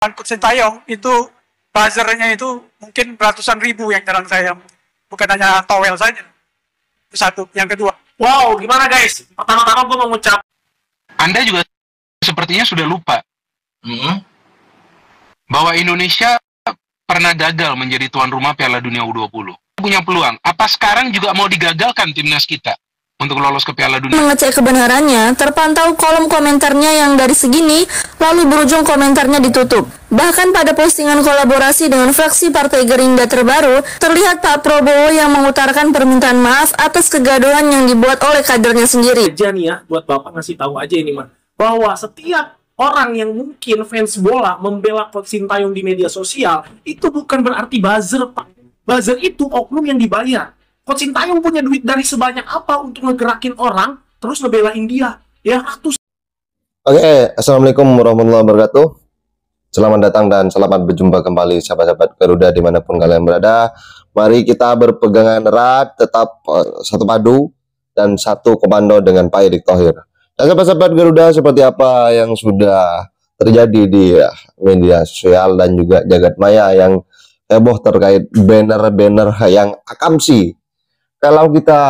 dan Coach Sintayong itu buzzernya itu mungkin ratusan ribu yang nyerang saya, bukan hanya towel saja. Itu satu. Yang kedua, wow, gimana guys? Pertama-tama gue mau ngucap, Anda juga sepertinya sudah lupa bahwa Indonesia pernah gagal menjadi tuan rumah Piala Dunia U20. Punya peluang. Apa sekarang juga mau digagalkan timnas kita untuk lolos ke Piala Dunia? Mengecek kebenarannya, terpantau kolom komentarnya yang dari segini, lalu berujung komentarnya ditutup. Bahkan pada postingan kolaborasi dengan fraksi Partai Gerindra terbaru, terlihat Pak Prabowo yang mengutarakan permintaan maaf atas kegaduhan yang dibuat oleh kadernya sendiri. aja nih ya, buat Bapak ngasih tahu aja ini mah, bahwa setiap orang yang mungkin fans bola membela Coach Sintayong di media sosial, itu bukan berarti buzzer, Pak. Buzzer itu oknum yang dibayar. Coach Sintayong punya duit dari sebanyak apa untuk ngegerakin orang, terus ngebelain dia? Ya, ratus. Oke, Assalamualaikum warahmatullahi wabarakatuh. Selamat datang dan selamat berjumpa kembali sahabat-sahabat Garuda dimanapun kalian berada. Mari kita berpegangan erat, tetap satu padu dan satu komando dengan Pak Erick Thohir. Dan sahabat-sahabat Garuda, seperti apa yang sudah terjadi di media sosial dan juga jagat maya yang heboh terkait banner-banner yang akamsi. Kalau kita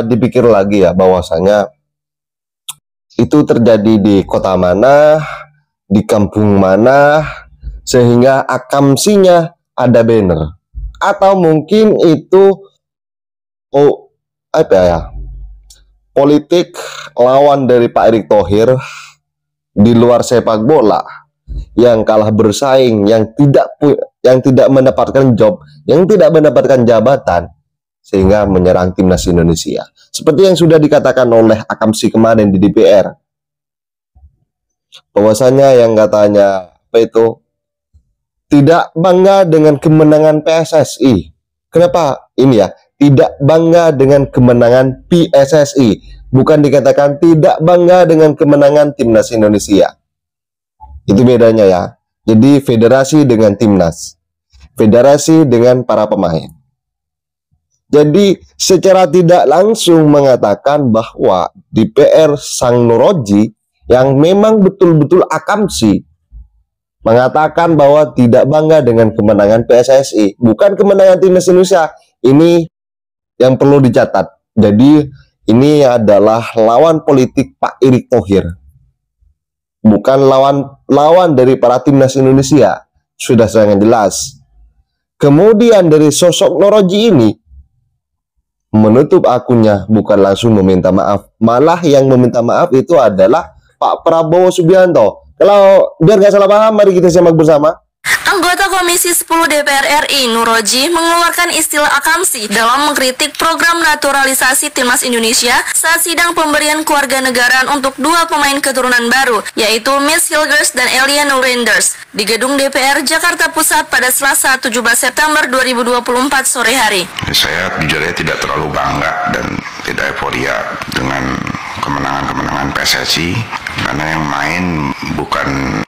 dipikir lagi ya, bahwasanya itu terjadi di kota mana, di kampung mana, sehingga akamsinya ada banner. Atau mungkin itu politik lawan dari Pak Erick Thohir di luar sepak bola, yang kalah bersaing, yang tidak mendapatkan job, yang tidak mendapatkan jabatan, sehingga menyerang timnas Indonesia. Seperti yang sudah dikatakan oleh Akamsi kemarin di DPR, bahwasanya yang katanya tidak bangga dengan kemenangan PSSI. Kenapa ini ya? Tidak bangga dengan kemenangan PSSI, bukan dikatakan tidak bangga dengan kemenangan timnas Indonesia. Itu bedanya ya. Jadi federasi dengan timnas, federasi dengan para pemain. Jadi secara tidak langsung mengatakan bahwa DPR Sang Nuroji yang memang betul-betul akamsi mengatakan bahwa tidak bangga dengan kemenangan PSSI, bukan kemenangan timnas Indonesia. Ini yang perlu dicatat. Jadi ini adalah lawan politik Pak Erick Thohir, bukan lawan dari para timnas Indonesia. Sudah sangat jelas. Kemudian dari sosok Nuroji ini menutup akunnya, bukan langsung meminta maaf. Malah yang meminta maaf itu adalah Pak Prabowo Subianto. Kalau biar gak salah paham, mari kita simak bersama. Anggota Komisi 10 DPR RI, Nuroji, mengeluarkan istilah akamsi dalam mengkritik program naturalisasi timnas Indonesia saat sidang pemberian kewarganegaraan untuk dua pemain keturunan baru, yaitu Miss Hilgers dan Elia Nurenders, di gedung DPR Jakarta Pusat pada Selasa 17 September 2024 sore hari. Saya jujurnya tidak terlalu bangga dan tidak euforia dengan kemenangan-kemenangan PSSI, karena yang main bukan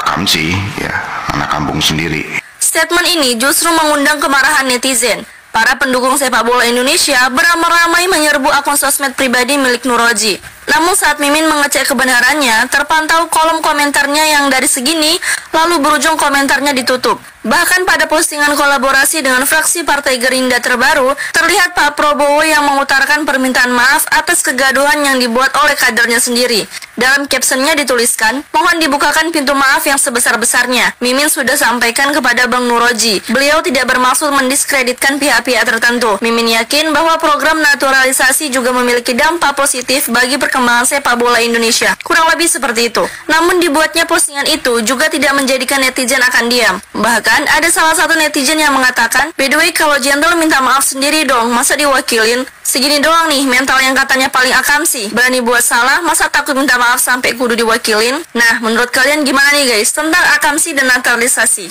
akamsi, ya, anak kampung sendiri. Statement ini justru mengundang kemarahan netizen. Para pendukung sepak bola Indonesia beramai-ramai menyerbu akun sosmed pribadi milik Nuroji. Namun saat Mimin mengecek kebenarannya, terpantau kolom komentarnya yang dari segini, lalu berujung komentarnya ditutup. Bahkan pada postingan kolaborasi dengan fraksi Partai Gerindra terbaru, terlihat Pak Prabowo yang mengutarakan permintaan maaf atas kegaduhan yang dibuat oleh kadernya sendiri. Dalam captionnya dituliskan, mohon dibukakan pintu maaf yang sebesar-besarnya. Mimin sudah sampaikan kepada Bang Nuroji. Beliau tidak bermaksud mendiskreditkan pihak-pihak tertentu. Mimin yakin bahwa program naturalisasi juga memiliki dampak positif bagi perkembangan sepak bola Indonesia. Kurang lebih seperti itu. Namun dibuatnya postingan itu juga tidak menjadikan netizen akan diam. Bahkan ada salah satu netizen yang mengatakan, by the way kalau gentle minta maaf sendiri dong, masa diwakilin? Segini doang nih mental yang katanya paling akamsi. Berani buat salah, masa takut minta maaf sampai kudu diwakilin? Nah, menurut kalian gimana nih guys tentang akamsi dan naturalisasi?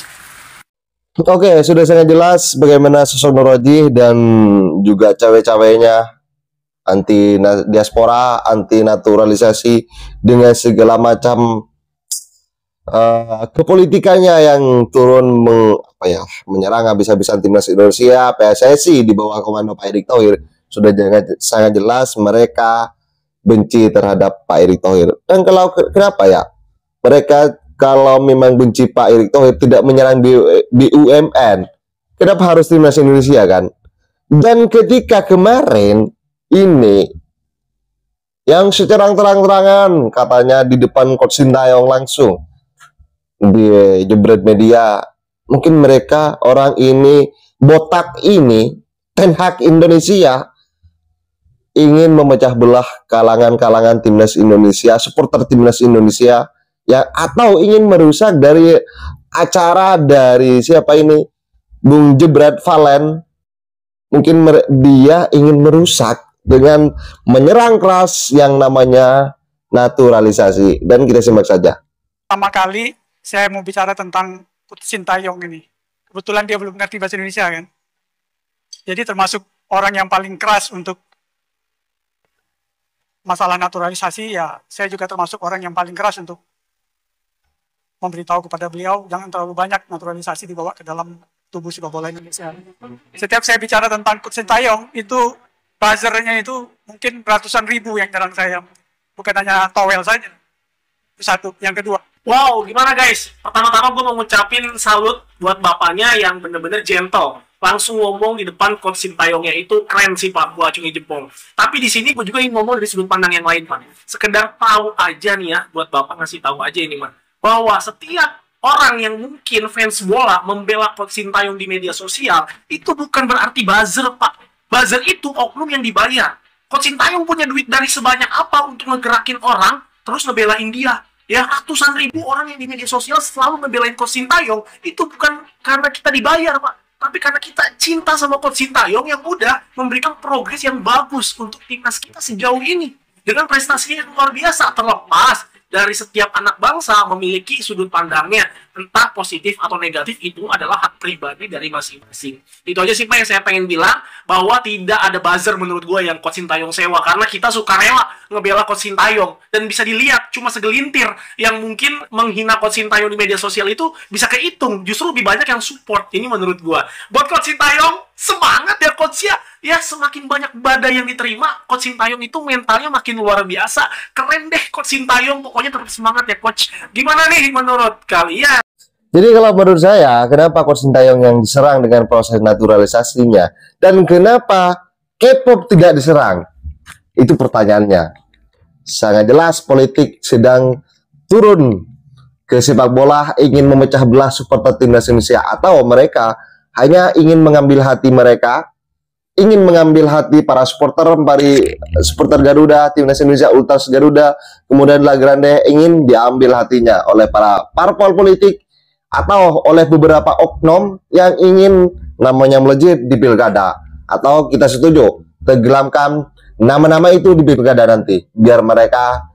Oke, sudah sangat jelas bagaimana sosok Nuroji dan juga cawe-cawenya anti diaspora, anti naturalisasi dengan segala macam kepolitikannya yang turun menyerang habis-habisan timnas Indonesia. PSSI di bawah komando Pak Erick Thohir sudah sangat jelas mereka benci terhadap Pak Erick Thohir. Dan kenapa ya? Mereka kalau memang benci Pak Erick Thohir tidak menyerang BUMN, kenapa harus timnas Indonesia kan? Dan ketika kemarin ini yang secara terang-terangan katanya di depan Coach Sintayong langsung di jebret media, mungkin mereka orang ini botak ini Ten Hag Indonesia ingin memecah belah kalangan-kalangan timnas Indonesia, supporter timnas Indonesia ya, atau ingin merusak dari acara dari siapa ini Bung Jebret Valen. Mungkin dia ingin merusak dengan menyerang keras yang namanya naturalisasi. Dan kita simak saja. Pertama kali saya mau bicara tentang Coach Sintayong ini. Kebetulan dia belum ngerti bahasa Indonesia kan. Jadi termasuk orang yang paling keras untuk masalah naturalisasi, ya saya juga termasuk orang yang paling keras untuk memberitahu kepada beliau jangan terlalu banyak naturalisasi dibawa ke dalam tubuh sepak bola Indonesia. Setiap saya bicara tentang Coach Sintayong, itu buzzernya itu mungkin ratusan ribu yang nyerang saya. Bukan hanya towel saja. Itu satu. Yang kedua. Wow, gimana guys? Pertama-tama gue mau ngucapin salut buat bapaknya yang bener-bener gentle. Langsung ngomong di depan Coach Sintayongnya, itu keren sih Pak, gue acungi jempol. Tapi di sini gue juga ingin ngomong dari sudut pandang yang lain Pak. Sekedar tahu aja nih ya, buat bapak ngasih tahu aja ini Pak, bahwa setiap orang yang mungkin fans bola membela Coach Sintayong di media sosial, itu bukan berarti buzzer Pak. Buzzer itu oknum yang dibayar. Coach Sintayong punya duit dari sebanyak apa untuk ngegerakin orang terus ngebelain dia? Ya, ratusan ribu orang yang di media sosial selalu ngebelain Coach Sintayong, itu bukan karena kita dibayar Pak, tapi karena kita cinta sama Coach Sintayong yang udah memberikan progres yang bagus untuk timnas kita sejauh ini dengan prestasinya yang luar biasa. Terlepas dari setiap anak bangsa memiliki sudut pandangnya, entah positif atau negatif, itu adalah hak pribadi dari masing-masing. Itu aja sih Pak yang saya pengen bilang, bahwa tidak ada buzzer menurut gue yang Coach Sintayong sewa, karena kita suka rela ngebela Coach Sintayong, dan bisa dilihat cuma segelintir yang mungkin menghina Coach Sintayong di media sosial itu bisa kehitung, justru lebih banyak yang support. Ini menurut gue. Buat Coach Sintayong, semangat ya Coach ya. Ya, semakin banyak badai yang diterima, Coach Sintayong itu mentalnya makin luar biasa. Keren deh Coach Sintayong, pokoknya tetap semangat ya Coach. Gimana nih menurut kalian? Jadi kalau menurut saya, kenapa Coach Sintayong yang diserang dengan proses naturalisasinya, dan kenapa K-pop tidak diserang? Itu pertanyaannya. Sangat jelas politik sedang turun ke sepak bola, ingin memecah belah supporter timnas Indonesia, atau mereka hanya ingin mengambil hati mereka, ingin mengambil hati para supporter Garuda, timnas Indonesia, Ultras Garuda, kemudian La Grande, ingin diambil hatinya oleh para parpol politik atau oleh beberapa oknum yang ingin namanya melejit di pilkada. Atau kita setuju tenggelamkan nama-nama itu di pilkada nanti, biar mereka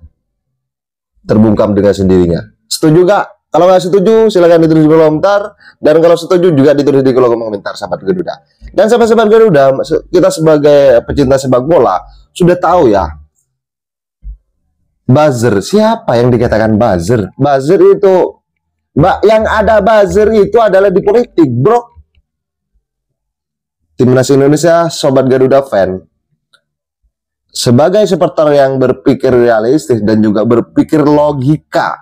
terbungkam dengan sendirinya. Setuju gak? Kalau nggak setuju, silahkan ditulis di kolom komentar. Dan kalau setuju juga ditulis di kolom komentar, sahabat Garuda. Dan sahabat-sahabat Garuda, kita sebagai pecinta sepak bola sudah tahu ya, buzzer. Siapa yang dikatakan buzzer? Buzzer itu, yang ada buzzer itu adalah di politik, bro. Timnas Indonesia, sobat Garuda fan, sebagai supporter yang berpikir realistis dan juga berpikir logika,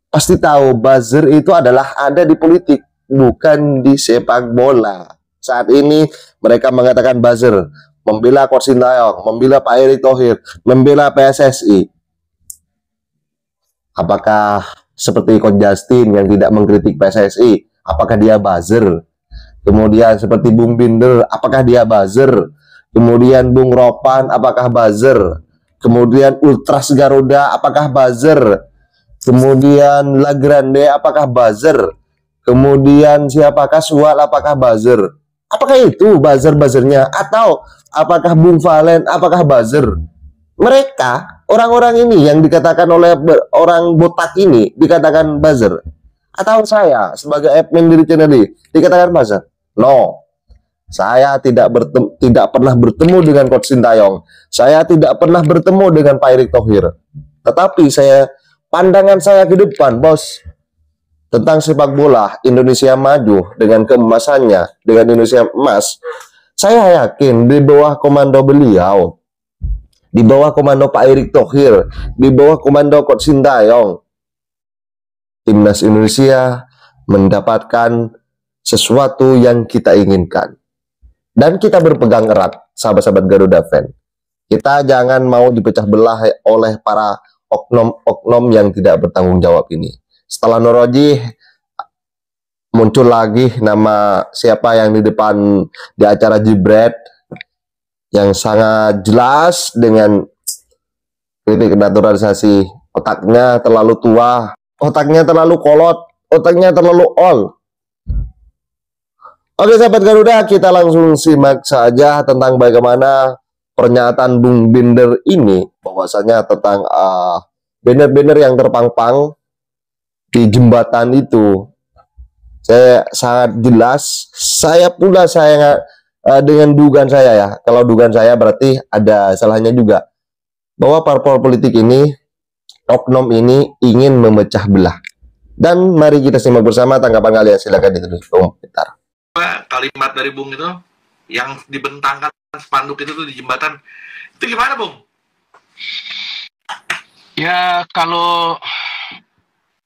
pasti tahu buzzer itu adalah ada di politik, bukan di sepak bola. Saat ini mereka mengatakan buzzer, membela Coach Sintayong, membela Pak Erick Thohir, membela PSSI. Apakah seperti Coach Justin yang tidak mengkritik PSSI, apakah dia buzzer? Kemudian seperti Bung Binder, apakah dia buzzer? Kemudian Bung Ropan, apakah buzzer? Kemudian Ultras Garuda, apakah buzzer? Kemudian La Grande, apakah buzzer? Kemudian siapa Kasual, apakah buzzer? Apakah itu buzzer-buzzernya? Atau apakah Bung Valen, apakah buzzer? Mereka, orang-orang ini yang dikatakan oleh orang botak ini, dikatakan buzzer. Atau saya, sebagai admin dari channel ini, dikatakan buzzer? No. Saya tidak pernah bertemu dengan Coach Sintayong. Saya tidak pernah bertemu dengan Pak Erick Thohir. Tetapi pandangan saya ke depan, bos, tentang sepak bola Indonesia maju dengan keemasannya, dengan Indonesia emas, saya yakin di bawah komando beliau, di bawah komando Pak Erick Thohir, di bawah komando Coach Sintayong, timnas Indonesia mendapatkan sesuatu yang kita inginkan. Dan kita berpegang erat, sahabat-sahabat Garuda fan. Kita jangan mau dipecah belah oleh para oknum-oknum yang tidak bertanggung jawab ini. Setelah Noroji, muncul lagi nama siapa yang di depan di acara Jibret yang sangat jelas dengan kritik naturalisasi. Otaknya terlalu tua, otaknya terlalu kolot, otaknya terlalu old. Oke sahabat Garuda, kita langsung simak saja tentang bagaimana pernyataan Bung Binder ini, bahwasanya tentang banner-banner yang terpampang di jembatan itu. Saya sangat jelas, saya dengan dugaan saya ya, kalau dugaan saya berarti ada salahnya juga, bahwa parpol politik ini, oknum ini ingin memecah belah. Dan mari kita simak bersama tanggapan kalian, silakan ditulis di komentar. Kalimat dari Bung itu yang dibentangkan spanduk itu tuh di jembatan, itu gimana Bung? Ya kalau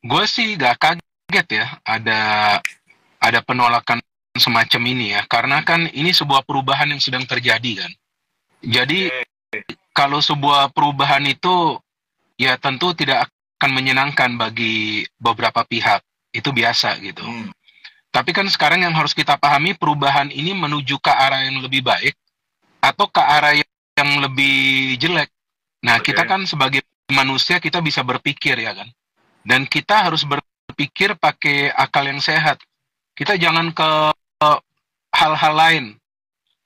gue sih gak kaget ya ada penolakan semacam ini ya, karena kan ini sebuah perubahan yang sedang terjadi kan. Jadi kalau sebuah perubahan itu ya tentu tidak akan menyenangkan bagi beberapa pihak, itu biasa gitu. Tapi kan sekarang yang harus kita pahami, perubahan ini menuju ke arah yang lebih baik atau ke arah yang lebih jelek. Nah, kita kan sebagai manusia kita bisa berpikir ya kan. Dan kita harus berpikir pakai akal yang sehat. Kita jangan ke hal-hal lain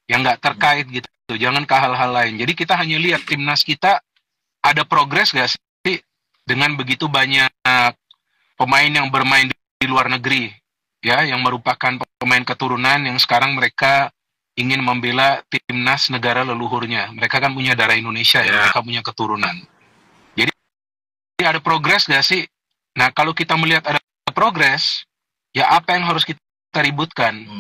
yang nggak terkait gitu. Jangan ke hal-hal lain. Jadi kita hanya lihat timnas kita ada progres gak sih dengan begitu banyak pemain yang bermain di luar negeri. Ya, yang merupakan pemain keturunan yang sekarang mereka ingin membela timnas negara leluhurnya. Mereka kan punya darah Indonesia ya, mereka punya keturunan. Jadi ada progres gak sih? Nah, kalau kita melihat ada progres, ya apa yang harus kita ributkan?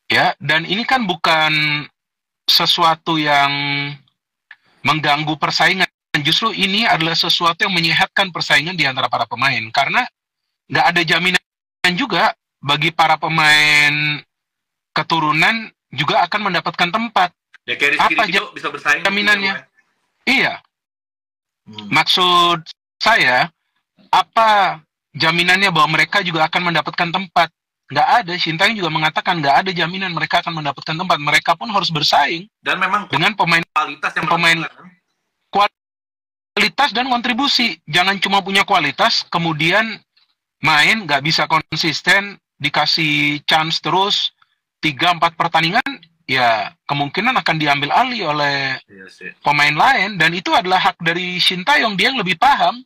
Ya, dan ini kan bukan sesuatu yang mengganggu persaingan. Justru ini adalah sesuatu yang menyehatkan persaingan di antara para pemain. Karena nggak ada jaminan juga bagi para pemain keturunan juga akan mendapatkan tempat. Ya, kayak apa bisa bersaing jaminannya? Iya. Maksud saya, apa jaminannya bahwa mereka juga akan mendapatkan tempat? Nggak ada. Sintayong juga mengatakan nggak ada jaminan mereka akan mendapatkan tempat. Mereka pun harus bersaing. Dan memang dengan pemain kualitas yang kualitas dan kontribusi. Jangan cuma punya kualitas, kemudian main nggak bisa konsisten, dikasih chance terus 3-4 pertandingan, ya kemungkinan akan diambil alih oleh pemain lain, dan itu adalah hak dari Sintayong, dia yang lebih paham.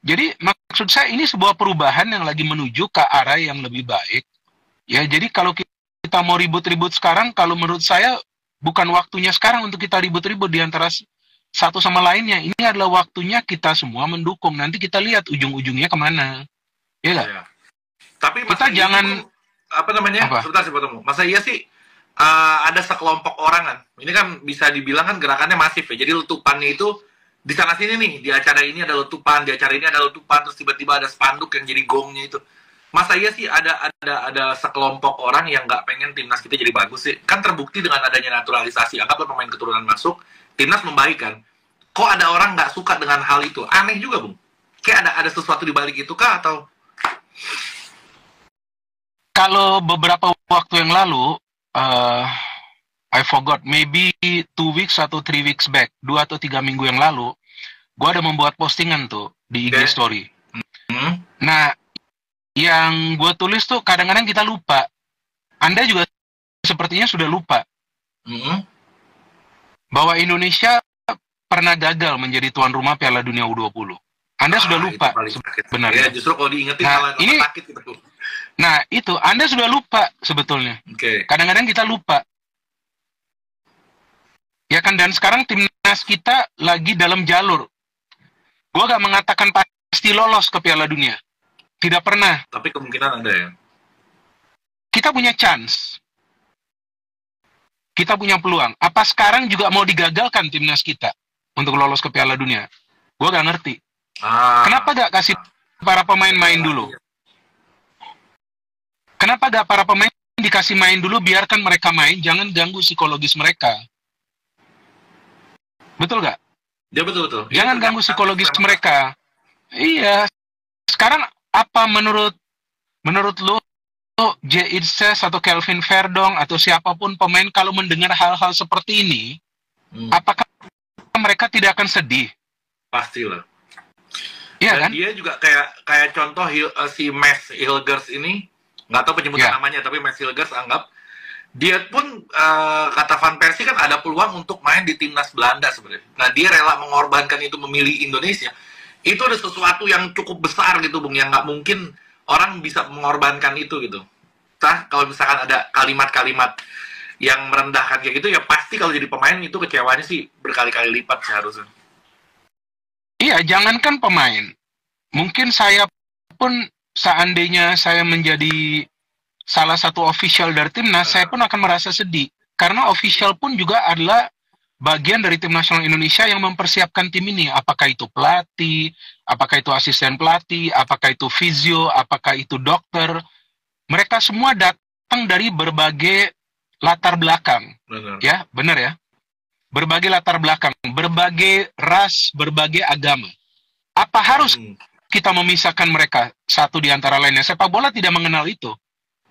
Jadi maksud saya ini sebuah perubahan yang lagi menuju ke arah yang lebih baik. Ya, jadi kalau kita mau ribut-ribut sekarang, kalau menurut saya bukan waktunya sekarang untuk kita ribut-ribut di antara satu sama lainnya. Ini adalah waktunya kita semua mendukung. Nanti kita lihat ujung-ujungnya kemana. Iya nggak? Ya. Tapi kita jangan sebentar sih bertemu. Masa iya sih ada sekelompok orang kan? Ini kan bisa dibilang kan gerakannya masif ya. Jadi letupannya itu di sana sini nih. Di acara ini ada letupan, di acara ini ada letupan, terus tiba-tiba ada spanduk yang jadi gongnya itu. Masa iya sih ada sekelompok orang yang nggak pengen timnas kita jadi bagus sih? Kan terbukti dengan adanya naturalisasi. Anggaplah pemain keturunan masuk, timnas membaik kan? Kok ada orang nggak suka dengan hal itu? Aneh juga, Bung. Kayak ada sesuatu di balik itu kah atau? Kalau beberapa waktu yang lalu, I forgot, maybe 2 weeks atau 3 weeks back, 2 atau 3 minggu yang lalu, gue ada membuat postingan tuh di IG Story. Nah, yang gue tulis tuh kadang-kadang kita lupa. Anda juga sepertinya sudah lupa bahwa Indonesia pernah gagal menjadi tuan rumah Piala Dunia U20. Anda sudah lupa sebenarnya. Ya, justru kalau diingetin malah sakit gitu. Nah, itu Anda sudah lupa sebetulnya. Kadang-kadang kita lupa. Ya kan, dan sekarang timnas kita lagi dalam jalur. Gua gak mengatakan pasti lolos ke Piala Dunia. Tidak pernah. Tapi kemungkinan ada ya. Kita punya chance. Kita punya peluang. Apa sekarang juga mau digagalkan timnas kita untuk lolos ke Piala Dunia? Gua gak ngerti. Kenapa gak kasih para pemain main dulu? Kenapa gak para pemain dikasih main dulu, biarkan mereka main, jangan ganggu psikologis mereka. Betul gak? Ya betul. Jangan ganggu psikologis mereka. Iya. Sekarang apa menurut lu, J. Itzes atau Kelvin Verdong atau siapapun pemain kalau mendengar hal-hal seperti ini, apakah mereka tidak akan sedih? Pastilah. Iya kan? Dia juga kayak contoh si Max Hilgers ini, nggak tahu penyebutan namanya, tapi Max Hilgers anggap dia pun kata Van Persie kan ada peluang untuk main di timnas Belanda sebenarnya. Nah dia rela mengorbankan itu memilih Indonesia. Itu ada sesuatu yang cukup besar gitu, Bung, yang nggak mungkin orang bisa mengorbankan itu gitu. Kalau misalkan ada kalimat-kalimat yang merendahkan kayak gitu, ya pasti kalau jadi pemain itu kecewanya sih berkali-kali lipat seharusnya. Iya, jangankan pemain. Mungkin saya pun seandainya saya menjadi salah satu official dari timnas, saya pun akan merasa sedih. Karena official pun juga adalah bagian dari tim nasional Indonesia yang mempersiapkan tim ini. Apakah itu pelatih, apakah itu asisten pelatih, apakah itu fisio, apakah itu dokter. Mereka semua datang dari berbagai latar belakang. Benar. Ya, benar ya. Berbagai latar belakang, berbagai ras, berbagai agama. Apa harus kita memisahkan mereka satu di antara lainnya? Sepak bola tidak mengenal itu.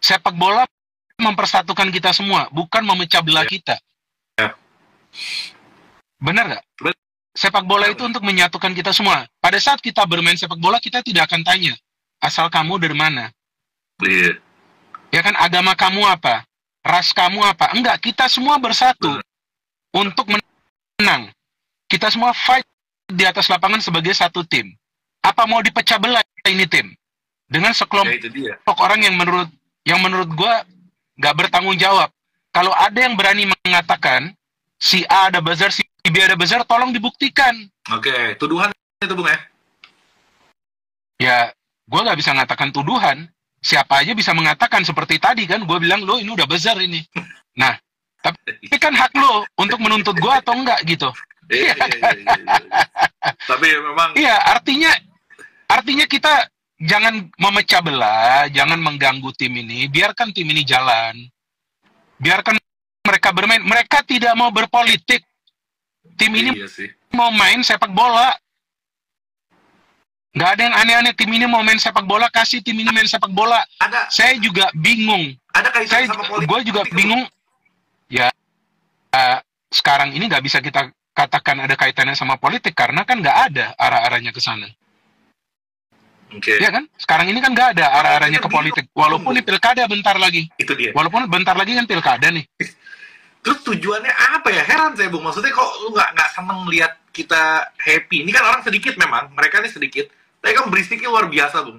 Sepak bola mempersatukan kita semua, bukan memecah belah kita. Benar nggak? Sepak bola itu untuk menyatukan kita semua. Pada saat kita bermain sepak bola, kita tidak akan tanya, asal kamu dari mana? Ya kan, agama kamu apa? Ras kamu apa? Enggak, kita semua bersatu untuk menang. Kita semua fight di atas lapangan sebagai satu tim. Apa mau dipecah belah ini tim? Dengan sekelompok orang yang menurut gue nggak bertanggung jawab. Kalau ada yang berani mengatakan si A ada buzzer, si B ada buzzer, tolong dibuktikan. Oke, tuduhan itu, Bung ya? Ya, gue nggak bisa mengatakan tuduhan. Siapa aja bisa mengatakan seperti tadi kan, gue bilang lo ini udah buzzer ini. Nah, tapi kan hak lo untuk menuntut gue atau enggak gitu. Iya. Tapi memang. Iya, artinya kita jangan memecah belah, jangan mengganggu tim ini. Biarkan tim ini jalan. Biarkan mereka bermain. Mereka tidak mau berpolitik. Tim ini mau main sepak bola. Nggak ada yang aneh-aneh. Tim ini mau main sepak bola, kasih tim ini main sepak bola. Saya juga bingung. Ada kaitan sama politik. Gue juga bingung. Ya, sekarang ini nggak bisa kita katakan ada kaitannya sama politik karena kan nggak ada arah-arahnya ke sana. Ya kan? Sekarang ini kan nggak ada arah-arahnya ke politik. Walaupun ini pilkada bentar lagi. Itu dia. Walaupun bentar lagi kan pilkada nih. Terus tujuannya apa ya? Heran saya, Bung. Maksudnya kok lu nggak seneng lihat kita happy? Ini kan orang sedikit memang. Mereka ini sedikit. Tapi kan berisiknya luar biasa, Bung.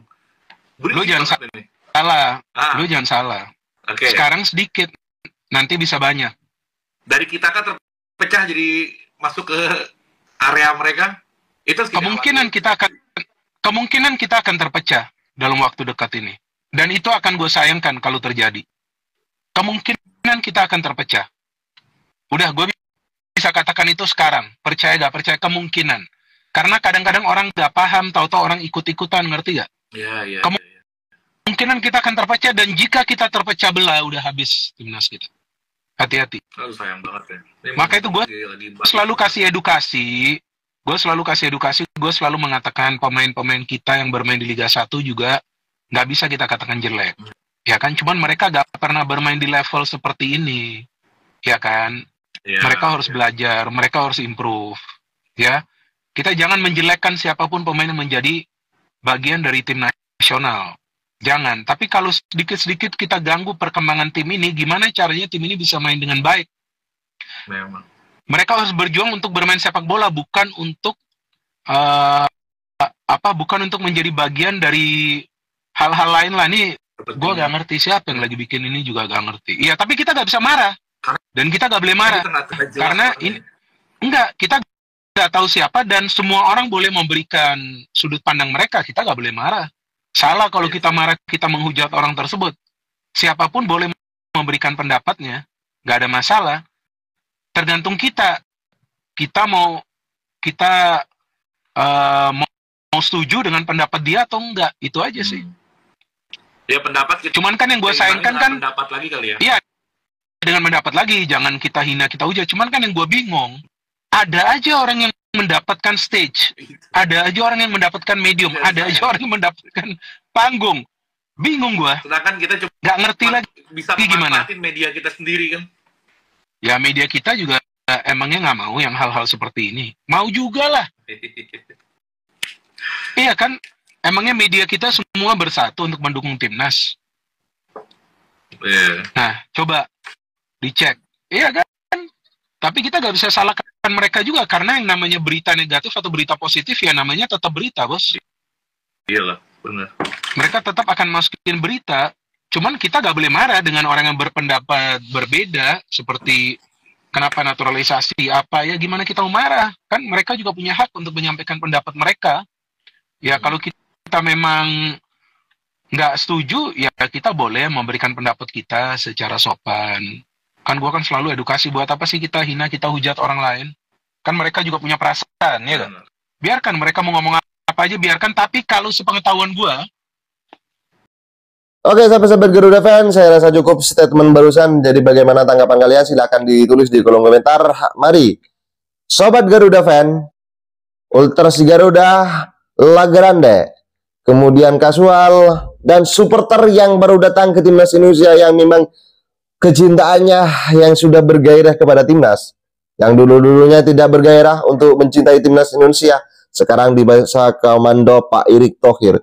Lu jangan salah. Lu jangan salah. Sekarang sedikit. Nanti bisa banyak. Dari kita kan terpecah jadi masuk ke area mereka. Itu kemungkinan kita akan terpecah dalam waktu dekat ini. Dan itu akan gue sayangkan kalau terjadi. Kemungkinan kita akan terpecah. Udah, gue bisa katakan itu sekarang. Percaya gak percaya, kemungkinan. Karena kadang-kadang orang gak paham, tahu-tahu orang ikut-ikutan, ngerti gak? Iya. Kemungkinan kita akan terpecah, dan jika kita terpecah belah, udah habis timnas kita. Hati-hati. Sayang banget ya. Maka itu gue selalu kasih edukasi. Gue selalu mengatakan pemain-pemain kita yang bermain di Liga 1 juga nggak bisa kita katakan jelek. Ya kan, cuman mereka nggak pernah bermain di level seperti ini. Ya kan, mereka harus belajar, mereka harus improve. Ya, kita jangan menjelekkan siapapun pemain yang menjadi bagian dari tim nasional. Jangan, tapi kalau sedikit-sedikit kita ganggu perkembangan tim ini, gimana caranya tim ini bisa main dengan baik? Memang. Mereka harus berjuang untuk bermain sepak bola, bukan untuk bukan untuk menjadi bagian dari hal-hal lain lah. Nih, gue gak ngerti siapa yang lagi bikin ini juga gak ngerti. Iya, tapi kita gak bisa marah, dan kita gak boleh marah, karena ini enggak, kita gak tahu siapa, dan semua orang boleh memberikan sudut pandang mereka. Kita gak boleh marah. Salah kalau kita marah, kita menghujat orang tersebut. Siapapun boleh memberikan pendapatnya, gak ada masalah. Tergantung kita mau mau setuju dengan pendapat dia atau enggak. Itu aja sih. Ya pendapat. Cuman kan yang gue sayangkan kan pendapat lagi kali ya. Iya, dengan mendapat lagi, jangan kita hina, kita hujat. Cuman kan yang gue bingung, ada aja orang yang mendapatkan stage, ada aja orang yang mendapatkan medium, ada aja orang yang mendapatkan panggung. Bingung gue. Sedangkan kita cuma nggak ngerti lagi bisa memanfaatin media kita sendiri kan. Ya media kita juga emangnya nggak mau yang hal-hal seperti ini. Mau juga lah. Iya kan, emangnya media kita semua bersatu untuk mendukung timnas. Nah, coba dicek. Iya kan? Tapi kita nggak bisa salahkan mereka juga, karena yang namanya berita negatif atau berita positif ya namanya tetap berita, bos. Iyalah, benar. Mereka tetap akan masukin berita, cuman kita nggak boleh marah dengan orang yang berpendapat berbeda, seperti kenapa naturalisasi apa, ya gimana kita mau marah? Kan mereka juga punya hak untuk menyampaikan pendapat mereka. Ya kalau kita memang nggak setuju, ya kita boleh memberikan pendapat kita secara sopan. Kan gua kan selalu edukasi, buat apa sih kita hina, kita hujat orang lain? Kan mereka juga punya perasaan, ya kan? Biarkan mereka mau ngomong apa aja, biarkan. Tapi kalau sepengetahuan gua. Oke, sahabat-sahabat Garuda Fan, saya rasa cukup statement barusan. Jadi bagaimana tanggapan kalian? Silahkan ditulis di kolom komentar. Mari, Sobat Garuda Fan, Ultras Garuda, La Grande, kemudian kasual, dan supporter yang baru datang ke timnas Indonesia yang memang kecintaannya yang sudah bergairah kepada timnas, yang dulu-dulunya tidak bergairah untuk mencintai timnas Indonesia, sekarang di bawah komando Pak Erick Thohir,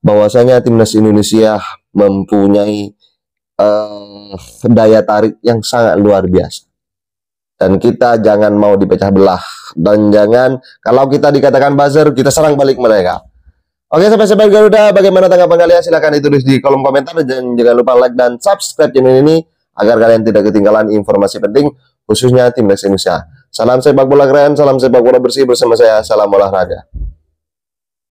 bahwasanya timnas Indonesia mempunyai daya tarik yang sangat luar biasa, dan kita jangan mau dipecah belah, dan jangan kalau kita dikatakan buzzer kita serang balik mereka. Oke, sahabat-sahabat Garuda, bagaimana tanggapan kalian? Silahkan ditulis di kolom komentar, dan jangan lupa like dan subscribe channel ini agar kalian tidak ketinggalan informasi penting khususnya timnas Indonesia. Salam sepak bola keren, salam sepak bola bersih bersama saya, salam olahraga.